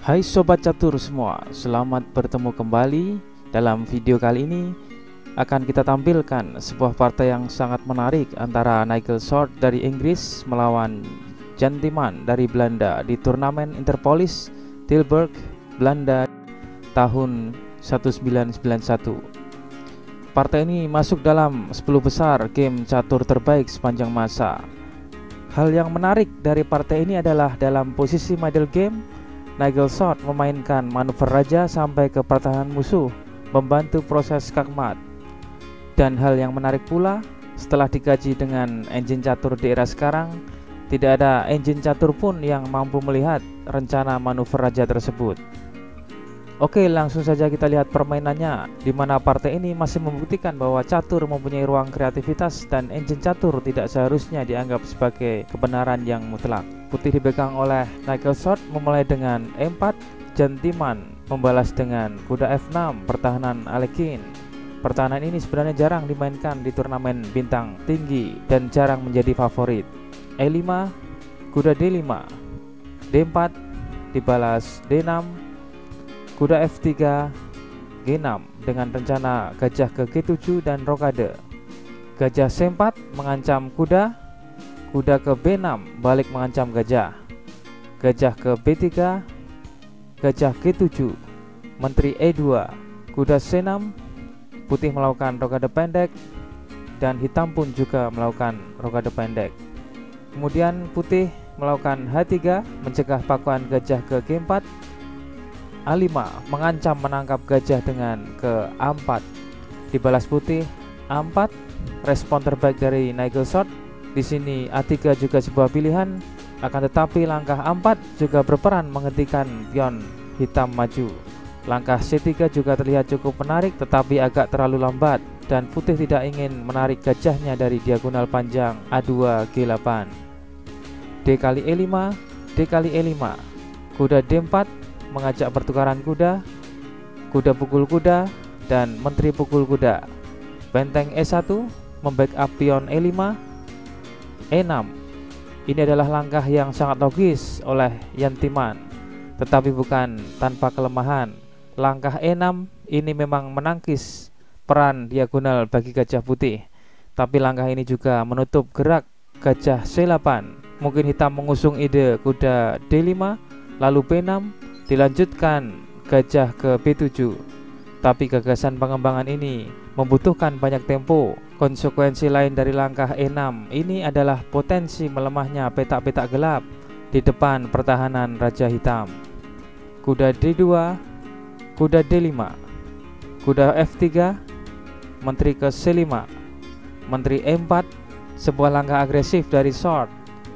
Hai Sobat Catur semua, selamat bertemu kembali. Dalam video kali ini akan kita tampilkan sebuah partai yang sangat menarik antara Nigel Short dari Inggris melawan Jan Timman dari Belanda di turnamen Interpolis Tilburg, Belanda tahun 1991. Partai ini masuk dalam 10 besar game catur terbaik sepanjang masa. Hal yang menarik dari partai ini adalah dalam posisi middle game, Nigel Short memainkan manuver raja sampai ke pertahanan musuh, membantu proses skakmat. Dan hal yang menarik pula, setelah dikaji dengan engine catur di era sekarang, tidak ada engine catur pun yang mampu melihat rencana manuver raja tersebut. Oke, langsung saja kita lihat permainannya, di mana partai ini masih membuktikan bahwa catur mempunyai ruang kreativitas dan engine catur tidak seharusnya dianggap sebagai kebenaran yang mutlak. Putih dipegang oleh Nigel Short memulai dengan E4, Jan Timman membalas dengan kuda F6, pertahanan Alekhine. Pertahanan ini sebenarnya jarang dimainkan di turnamen bintang tinggi dan jarang menjadi favorit. E5, kuda D5, D4 dibalas D6, kuda F3, G6 dengan rencana gajah ke G7 dan rokade. Gajah C4 mengancam kuda, kuda ke B6 balik mengancam gajah. Gajah ke B3, gajah G7, menteri E2, kuda C6, putih melakukan rokade pendek dan hitam pun juga melakukan rokade pendek. Kemudian putih melakukan H3 mencegah pakuan gajah ke G4. A5 mengancam menangkap gajah dengan ke A4, dibalas putih A4. Respon terbaik dari Nigel Short. Di sini A3 juga sebuah pilihan, akan tetapi langkah A4 juga berperan menghentikan pion hitam maju. Langkah C3 juga terlihat cukup menarik tetapi agak terlalu lambat, dan putih tidak ingin menarik gajahnya dari diagonal panjang A2 G8. D kali E5, D kali E5, kuda D4 mengajak pertukaran kuda, kuda pukul kuda, dan menteri pukul kuda. Benteng E1 membackup pion E5, E6. Ini adalah langkah yang sangat logis oleh Jan Timman, tetapi bukan tanpa kelemahan. Langkah E6 ini memang menangkis peran diagonal bagi gajah putih, tapi langkah ini juga menutup gerak gajah C8. Mungkin hitam mengusung ide kuda D5, lalu B6, dilanjutkan gajah ke B7. Tapi gagasan pengembangan ini membutuhkan banyak tempo. Konsekuensi lain dari langkah E6 ini adalah potensi melemahnya petak-petak gelap di depan pertahanan raja hitam. Kuda D2, kuda D5, kuda F3, menteri ke C5, menteri E4, sebuah langkah agresif dari Short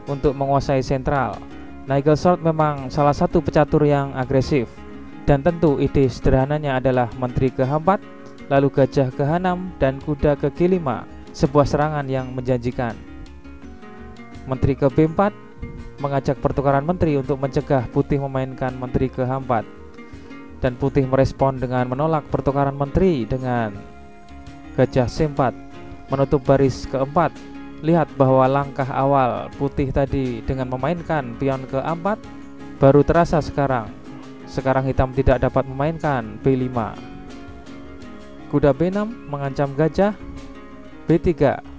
untuk menguasai sentral. Nigel Short memang salah satu pecatur yang agresif, dan tentu ide sederhananya adalah menteri ke H4, lalu gajah ke H6 dan kuda ke G5, sebuah serangan yang menjanjikan. Menteri ke B4 mengajak pertukaran menteri untuk mencegah putih memainkan menteri ke H4, dan putih merespon dengan menolak pertukaran menteri dengan gajah C4 menutup baris keempat. Lihat bahwa langkah awal putih tadi dengan memainkan pion ke A4 baru terasa sekarang. Sekarang hitam tidak dapat memainkan B5. Kuda B6 mengancam gajah, B3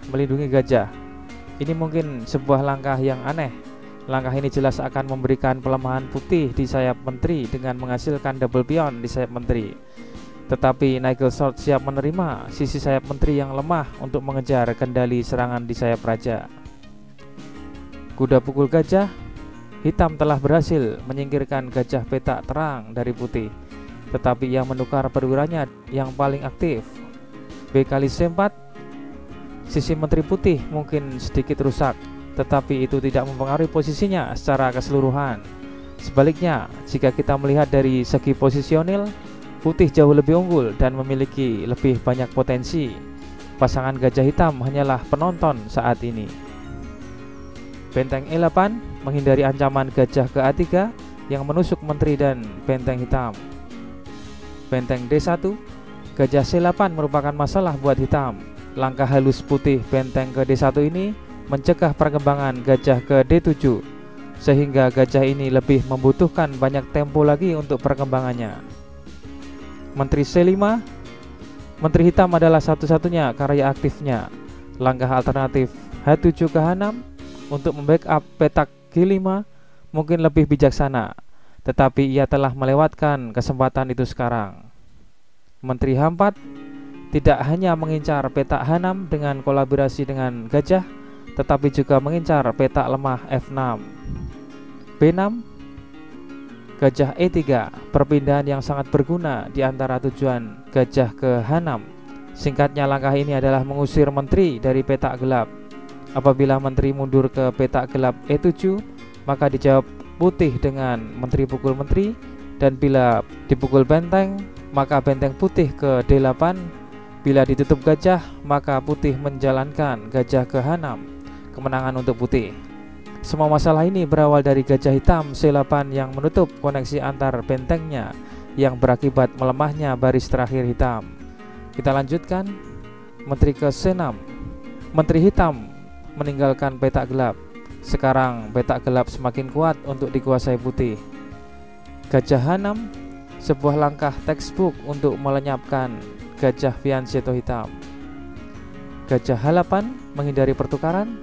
melindungi gajah. Ini mungkin sebuah langkah yang aneh. Langkah ini jelas akan memberikan pelemahan putih di sayap menteri dengan menghasilkan double pion di sayap menteri. Tetapi Nigel Short siap menerima sisi sayap menteri yang lemah untuk mengejar kendali serangan di sayap raja. Kuda pukul gajah, hitam telah berhasil menyingkirkan gajah petak terang dari putih, tetapi yang menukar perwiranya yang paling aktif. B kali C4, sisi menteri putih mungkin sedikit rusak, tetapi itu tidak mempengaruhi posisinya secara keseluruhan. Sebaliknya, jika kita melihat dari segi posisional, putih jauh lebih unggul dan memiliki lebih banyak potensi. Pasangan gajah hitam hanyalah penonton saat ini. Benteng E8 menghindari ancaman gajah ke A3 yang menusuk menteri dan benteng hitam. Benteng D1, gajah C8 merupakan masalah buat hitam. Langkah halus putih benteng ke D1 ini mencegah perkembangan gajah ke D7. sehingga gajah ini lebih membutuhkan banyak tempo lagi untuk perkembangannya. Menteri C5, Menteri Hitam adalah satu-satunya karya aktifnya. Langkah alternatif H7 ke H6 untuk membackup petak G5 mungkin lebih bijaksana, tetapi ia telah melewatkan kesempatan itu sekarang. Menteri H4 tidak hanya mengincar petak H6 dengan kolaborasi dengan gajah, tetapi juga mengincar petak lemah F6. B6, gajah E3, perpindahan yang sangat berguna di antara tujuan gajah ke H6. Singkatnya, langkah ini adalah mengusir menteri dari petak gelap. Apabila menteri mundur ke petak gelap E7, maka dijawab putih dengan menteri pukul menteri, dan bila dipukul benteng, maka benteng putih ke D8. Bila ditutup gajah, maka putih menjalankan gajah ke H6. Kemenangan untuk putih. Semua masalah ini berawal dari gajah hitam C8 yang menutup koneksi antar bentengnya, yang berakibat melemahnya baris terakhir hitam. Kita lanjutkan. Menteri ke C6. Menteri hitam meninggalkan petak gelap. Sekarang petak gelap semakin kuat untuk dikuasai putih. Gajah H6, sebuah langkah textbook untuk melenyapkan gajah fianchetto hitam. Gajah H8 menghindari pertukaran.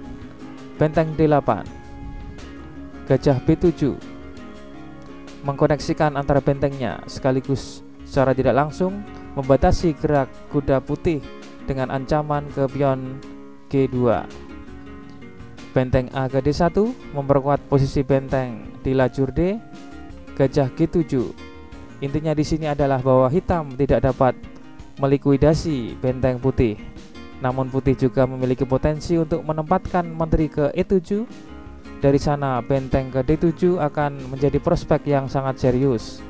Benteng D8. Gajah B7 mengkoneksikan antara bentengnya, sekaligus secara tidak langsung membatasi gerak kuda putih dengan ancaman ke pion G2. Benteng A ke D1 memperkuat posisi benteng di lajur D. Gajah G7. Intinya di sini adalah bahwa hitam tidak dapat melikuidasi benteng putih. Namun putih juga memiliki potensi untuk menempatkan menteri ke E7. Dari sana benteng ke D7 akan menjadi prospek yang sangat serius.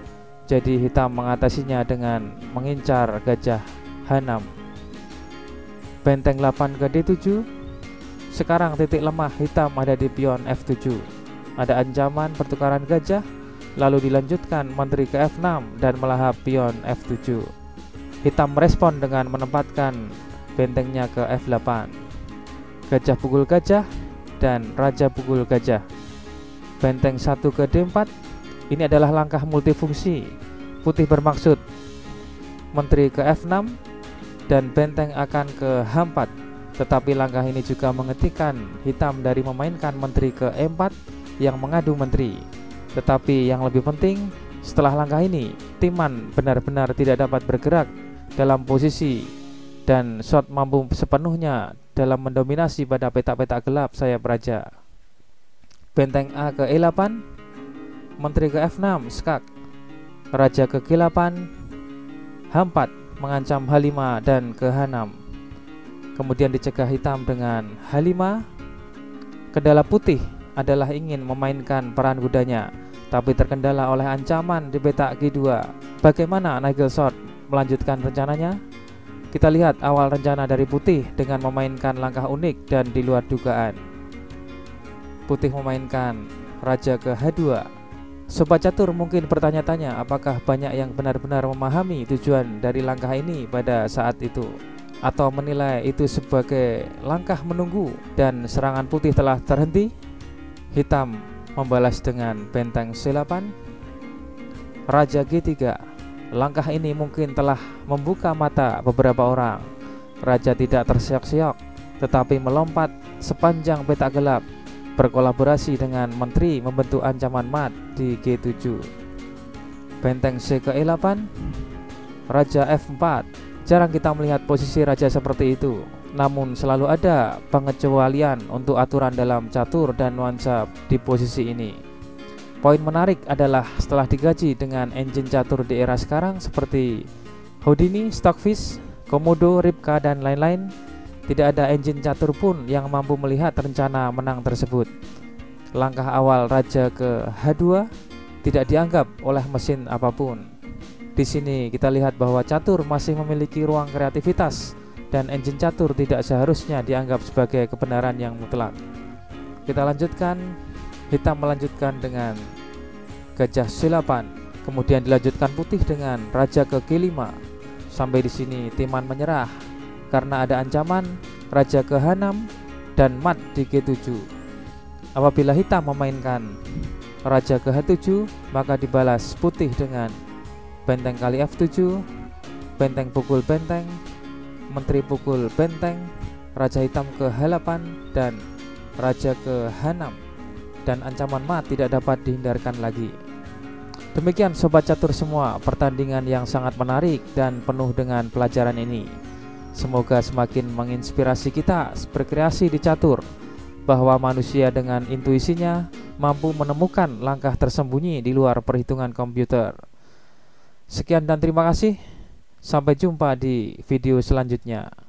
Jadi hitam mengatasinya dengan mengincar gajah H6. Benteng 8 ke D7. Sekarang titik lemah hitam ada di pion F7. Ada ancaman pertukaran gajah, lalu dilanjutkan menteri ke F6 dan melahap pion F7. Hitam merespon dengan menempatkan bentengnya ke F8. Gajah pukul gajah dan raja pukul gajah. Benteng 1 ke D4. Ini adalah langkah multifungsi. Putih bermaksud menteri ke F6 dan benteng akan ke H4. Tetapi langkah ini juga menghentikan hitam dari memainkan menteri ke E4 yang mengadu menteri. Tetapi yang lebih penting, setelah langkah ini Timan benar-benar tidak dapat bergerak dalam posisi, dan shot mampu sepenuhnya dalam mendominasi pada petak-petak gelap sayap raja. Benteng A ke E8, menteri ke F6, skak. Raja ke G8, H4 mengancam H5 dan ke H6. Kemudian dicegah hitam dengan H5. Kendala putih adalah ingin memainkan peran kudanya, tapi terkendala oleh ancaman di petak G2. Bagaimana Nigel Short melanjutkan rencananya? Kita lihat awal rencana dari putih dengan memainkan langkah unik dan di luar dugaan. Putih memainkan raja ke H2. Sobat catur mungkin bertanya-tanya apakah banyak yang benar-benar memahami tujuan dari langkah ini pada saat itu, atau menilai itu sebagai langkah menunggu dan serangan putih telah terhenti. Hitam membalas dengan benteng C8, raja G3. Langkah ini mungkin telah membuka mata beberapa orang. Raja tidak terseok-seok, tetapi melompat sepanjang petak gelap, berkolaborasi dengan menteri membentuk ancaman mat di G7. Benteng C ke E8, raja F4. Jarang kita melihat posisi raja seperti itu, namun selalu ada pengecualian untuk aturan dalam catur dan nuansa di posisi ini. Poin menarik adalah setelah digaji dengan engine catur di era sekarang seperti Houdini, Stockfish, Komodo, Ripka, dan lain-lain, tidak ada engine catur pun yang mampu melihat rencana menang tersebut. Langkah awal raja ke H2 tidak dianggap oleh mesin apapun. Di sini kita lihat bahwa catur masih memiliki ruang kreativitas dan engine catur tidak seharusnya dianggap sebagai kebenaran yang mutlak. Kita lanjutkan. Hitam melanjutkan dengan gajah C8, kemudian dilanjutkan putih dengan raja ke G5. Sampai di sini Timan menyerah karena ada ancaman raja ke H6 dan mat di G7. Apabila hitam memainkan raja ke H7, maka dibalas putih dengan benteng kali F7, benteng pukul benteng, menteri pukul benteng, raja hitam ke H8, dan raja ke H6, dan ancaman mat tidak dapat dihindarkan lagi. Demikian sobat catur semua, pertandingan yang sangat menarik dan penuh dengan pelajaran ini. Semoga semakin menginspirasi kita berkreasi di catur, bahwa manusia dengan intuisinya mampu menemukan langkah tersembunyi di luar perhitungan komputer. Sekian dan terima kasih. Sampai jumpa di video selanjutnya.